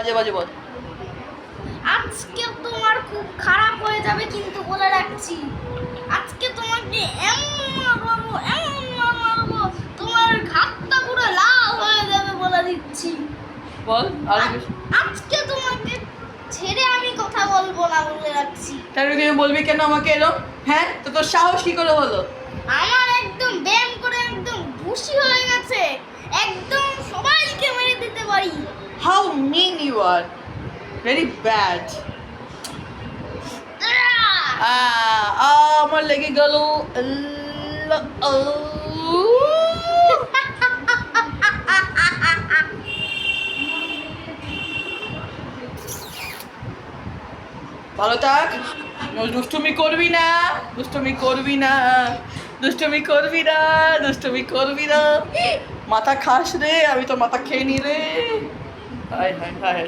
বাজে বাজে বল। আজকে তোমার খুব খারাপ হয়ে যাবে কিন্তু বলে রাখছি। আজকে তোমাকে এমন মারবো তোমার ঘাটটা পুরো লাল হয়ে যাবে বলে দিচ্ছি। বল আর আজকে তোমাকে ছেড়ে আমি কথা বলবো না বলে রাখছি। তাহলে তুমি বলবি কেন আমাকে এরকম? হ্যাঁ, তো তোর সাহস কি করে হলো? আমার একদম ব্যায়াম করে একদম খুশি হয়ে গেছে, একদম সবাইকে মেরে দিতে পারি। How mean you are, very bad. আমার লেগে গেল। ভালো থাক, দুষ্টুমি করবি না, দুষ্টুমি করবি না, দুষ্টুমি করবি না, দুষ্টুমি করবি না। মাথা খাস রে, আমি তো মাথা খেয়ে নি রে। হায় হায় হায়।